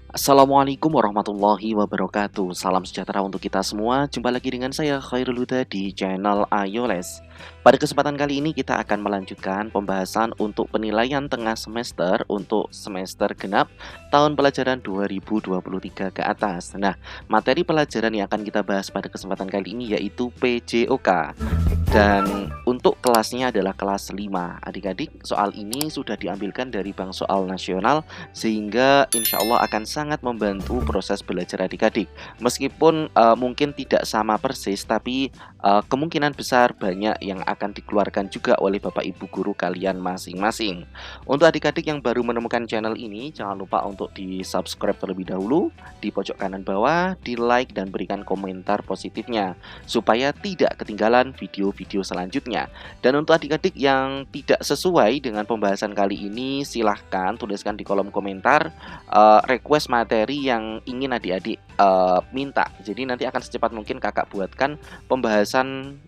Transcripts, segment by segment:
Assalamualaikum warahmatullahi wabarakatuh. Salam sejahtera untuk kita semua. Jumpa lagi dengan saya Khairul Huda di channel Ayo Les. Pada kesempatan kali ini kita akan melanjutkan pembahasan untuk penilaian tengah semester untuk semester genap tahun pelajaran 2023 ke atas. Nah, materi pelajaran yang akan kita bahas pada kesempatan kali ini yaitu PJOK. Dan untuk kelasnya adalah kelas 5. Adik-adik, soal ini sudah diambilkan dari Bank Soal Nasional sehingga insya Allah akan sangat membantu proses belajar adik-adik. Meskipun mungkin tidak sama persis, tapi kemungkinan besar banyak yang akan dikeluarkan juga oleh Bapak Ibu guru kalian masing-masing. Untuk adik-adik yang baru menemukan channel ini, jangan lupa untuk di-subscribe terlebih dahulu, di pojok kanan bawah, di-like dan berikan komentar positifnya supaya tidak ketinggalan video-video selanjutnya. Dan untuk adik-adik yang tidak sesuai dengan pembahasan kali ini, silahkan tuliskan di kolom komentar request materi yang ingin adik-adik minta. Jadi nanti akan secepat mungkin kakak buatkan pembahasan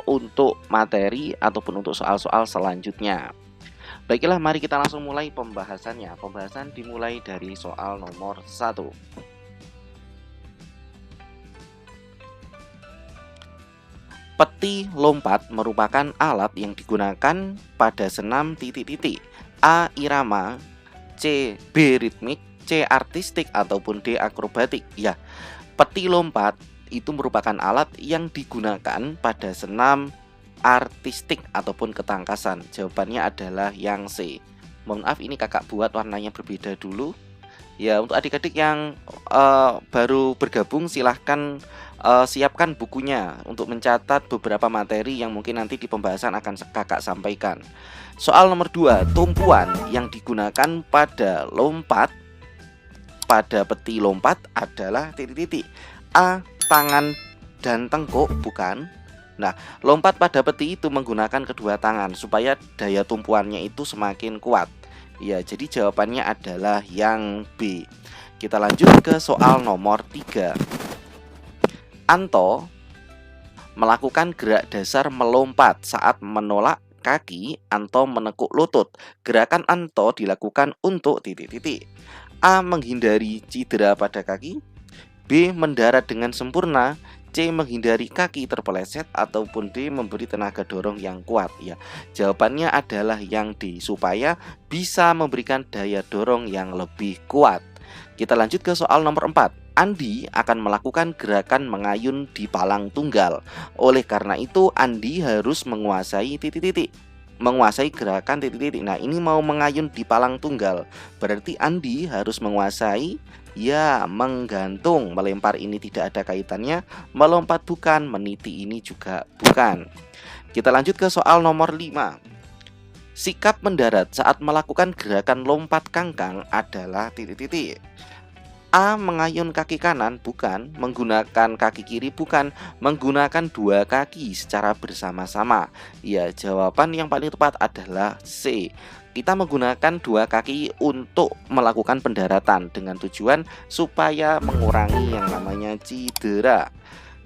untuk materi ataupun untuk soal-soal selanjutnya. Baiklah, mari kita langsung mulai pembahasannya. Pembahasan dimulai dari soal nomor 1. Peti lompat merupakan alat yang digunakan pada senam titik-titik. A. Irama, C. B. Ritmik, C. Artistik, ataupun D. Akrobatik. Ya, peti lompat itu merupakan alat yang digunakan pada senam artistik ataupun ketangkasan. Jawabannya adalah yang C. Mohon maaf, ini kakak buat warnanya berbeda dulu. Ya, untuk adik-adik yang baru bergabung, silahkan siapkan bukunya untuk mencatat beberapa materi yang mungkin nanti di pembahasan akan kakak sampaikan. Soal nomor 2, tumpuan yang digunakan pada peti lompat adalah titik-titik. A. Tangan dan tengkuk, bukan. Nah, lompat pada peti itu menggunakan kedua tangan supaya daya tumpuannya itu semakin kuat. Ya, jadi jawabannya adalah yang B. Kita lanjut ke soal nomor 3. Anto melakukan gerak dasar melompat saat menolak kaki. Anto menekuk lutut. Gerakan Anto dilakukan untuk titik-titik. A. Menghindari cedera pada kaki, B. Mendarat dengan sempurna, C. Menghindari kaki terpeleset, ataupun D. Memberi tenaga dorong yang kuat. Ya, jawabannya adalah yang D, supaya bisa memberikan daya dorong yang lebih kuat. Kita lanjut ke soal nomor 4. Andi akan melakukan gerakan mengayun di palang tunggal. Oleh karena itu, Andi harus menguasai titik-titik. Menguasai gerakan titik-titik. Nah, ini mau mengayun di palang tunggal, berarti Andi harus menguasai, ya, menggantung. Melempar ini tidak ada kaitannya. Melompat bukan, meniti ini juga bukan. Kita lanjut ke soal nomor 5. Sikap mendarat saat melakukan gerakan lompat kangkang adalah titik-titik. A. Mengayun kaki kanan, bukan. Menggunakan kaki kiri, bukan. Menggunakan dua kaki secara bersama-sama. Ya, jawaban yang paling tepat adalah C. Kita menggunakan dua kaki untuk melakukan pendaratan dengan tujuan supaya mengurangi yang namanya cedera.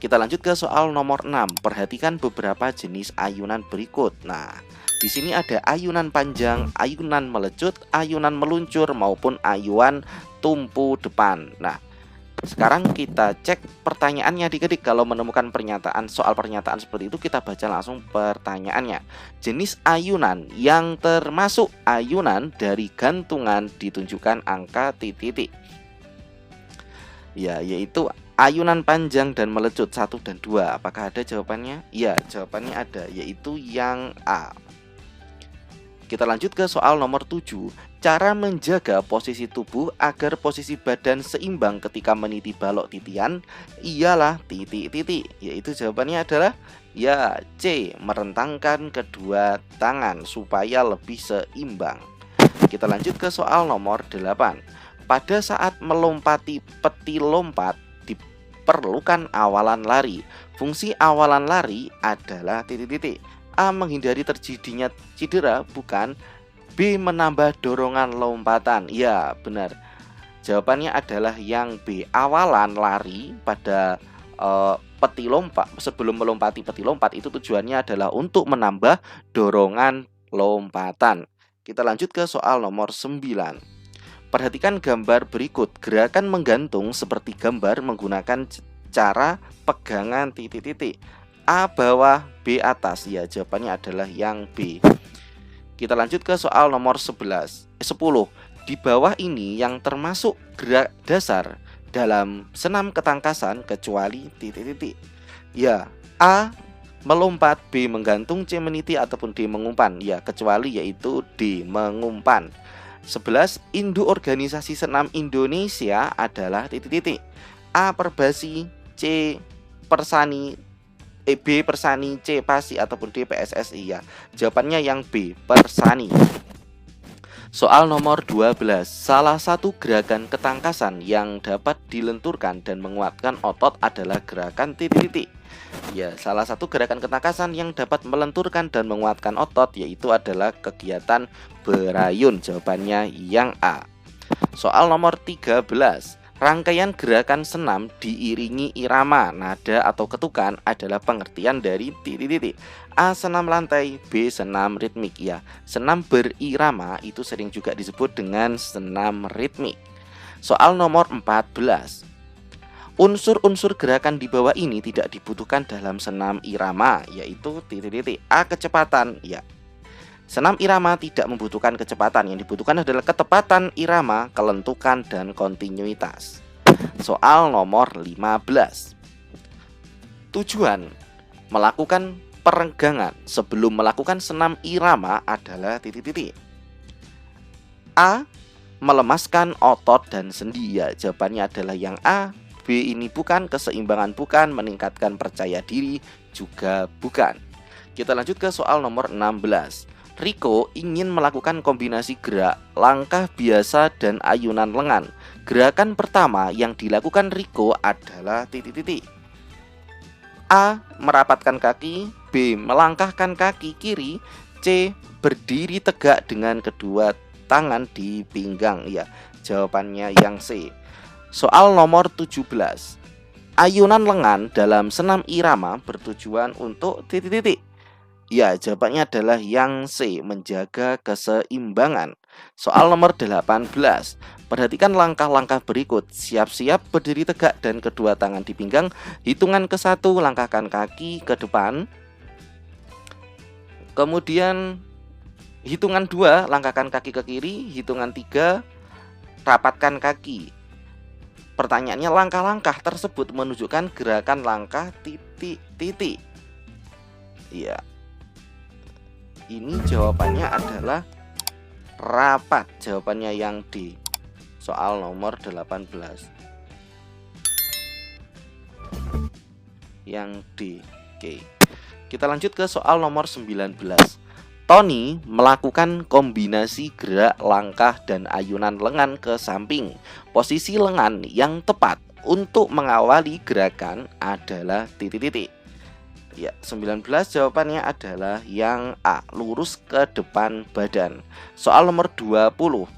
Kita lanjut ke soal nomor 6. Perhatikan beberapa jenis ayunan berikut. Nah, di sini ada ayunan panjang, ayunan melecut, ayunan meluncur, maupun ayunan tumpu depan. Nah, sekarang kita cek pertanyaannya adik-adik. Kalau menemukan soal pernyataan seperti itu, kita baca langsung pertanyaannya. Jenis ayunan yang termasuk ayunan dari gantungan ditunjukkan angka titik-titik. Ya, yaitu ayunan panjang dan melecut 1 dan 2. Apakah ada jawabannya? Ya, jawabannya ada, yaitu yang A. Kita lanjut ke soal nomor 7. Cara menjaga posisi tubuh agar posisi badan seimbang ketika meniti balok titian ialah titik-titik. Yaitu jawabannya adalah ya C. Merentangkan kedua tangan supaya lebih seimbang. Kita lanjut ke soal nomor 8. Pada saat melompati peti lompat diperlukan awalan lari. Fungsi awalan lari adalah titik-titik. A. Menghindari terjadinya cedera, bukan. B. Menambah dorongan lompatan. Ya, benar. Jawabannya adalah yang B. Awalan lari pada peti lompat, sebelum melompati peti lompat, itu tujuannya adalah untuk menambah dorongan lompatan. Kita lanjut ke soal nomor 9. Perhatikan gambar berikut. Gerakan menggantung seperti gambar menggunakan cara pegangan titik-titik. A bawah, B atas. Ya, jawabannya adalah yang B. Kita lanjut ke soal nomor 10. Di bawah ini yang termasuk gerak dasar dalam senam ketangkasan kecuali titik-titik. Ya, A melompat, B menggantung, C meniti, ataupun D mengumpan. Ya, kecuali yaitu D mengumpan. 11. Induk organisasi senam Indonesia adalah titik-titik. A Perbasi, C Persani, B Persani, C Pasi, ataupun D PSSI. Ya, jawabannya yang B Persani. Soal nomor 12. Salah satu gerakan ketangkasan yang dapat dilenturkan dan menguatkan otot adalah gerakan titik-titik. Ya, salah satu gerakan ketangkasan yang dapat melenturkan dan menguatkan otot yaitu adalah kegiatan berayun. Jawabannya yang A. Soal nomor 13. Rangkaian gerakan senam diiringi irama, nada atau ketukan adalah pengertian dari titik-titik. A. Senam lantai, B. Senam ritmik. Ya, senam berirama itu sering juga disebut dengan senam ritmik. Soal nomor 14. Unsur-unsur gerakan di bawah ini tidak dibutuhkan dalam senam irama, yaitu titik-titik. A. Kecepatan. Ya, senam irama tidak membutuhkan kecepatan. Yang dibutuhkan adalah ketepatan irama, kelentukan, dan kontinuitas. Soal nomor 15. Tujuan melakukan peregangan sebelum melakukan senam irama adalah titik-titik. A. Melemaskan otot dan sendi. Ya, jawabannya adalah yang A. B ini bukan, keseimbangan bukan, meningkatkan percaya diri juga bukan. Kita lanjut ke soal nomor 16. Riko ingin melakukan kombinasi gerak, langkah biasa, dan ayunan lengan. Gerakan pertama yang dilakukan Riko adalah titik-titik. A. Merapatkan kaki, B. Melangkahkan kaki kiri, C. Berdiri tegak dengan kedua tangan di pinggang. Ya, jawabannya yang C. Soal nomor 17. Ayunan lengan dalam senam irama bertujuan untuk titik-titik. Ya, jawabannya adalah yang C, menjaga keseimbangan. Soal nomor 18. Perhatikan langkah-langkah berikut. Siap-siap berdiri tegak dan kedua tangan di pinggang. Hitungan ke-1, langkahkan kaki ke depan. Kemudian hitungan 2, langkahkan kaki ke kiri. Hitungan 3, rapatkan kaki. Pertanyaannya, langkah-langkah tersebut menunjukkan gerakan langkah titik-titik. Ya, ini jawabannya adalah rapat. Jawabannya yang D. Soal nomor 18. Yang D. Oke. Kita lanjut ke soal nomor 19. Tony melakukan kombinasi gerak, langkah, dan ayunan lengan ke samping. Posisi lengan yang tepat untuk mengawali gerakan adalah titik-titik. Ya, 19 jawabannya adalah yang A, lurus ke depan badan. Soal nomor 20.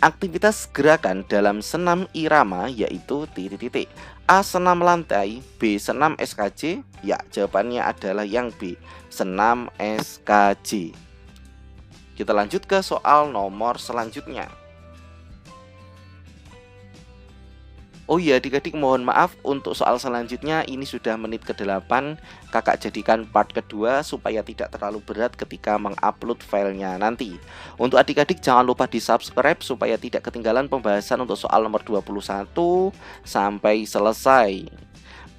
Aktivitas gerakan dalam senam irama yaitu titik-titik. A. Senam lantai, B. Senam SKJ. Ya, jawabannya adalah yang B, senam SKJ. Kita lanjut ke soal nomor selanjutnya. Oh iya, adik-adik mohon maaf untuk soal selanjutnya, ini sudah menit ke-8. Kakak jadikan part kedua supaya tidak terlalu berat ketika mengupload filenya nanti. Untuk adik-adik jangan lupa di subscribe supaya tidak ketinggalan pembahasan untuk soal nomor 21 sampai selesai.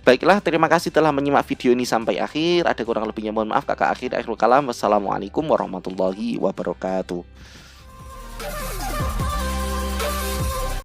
Baiklah, terima kasih telah menyimak video ini sampai akhir. Ada kurang lebihnya mohon maaf. Kakak akhirul kalam. Wassalamualaikum warahmatullahi wabarakatuh.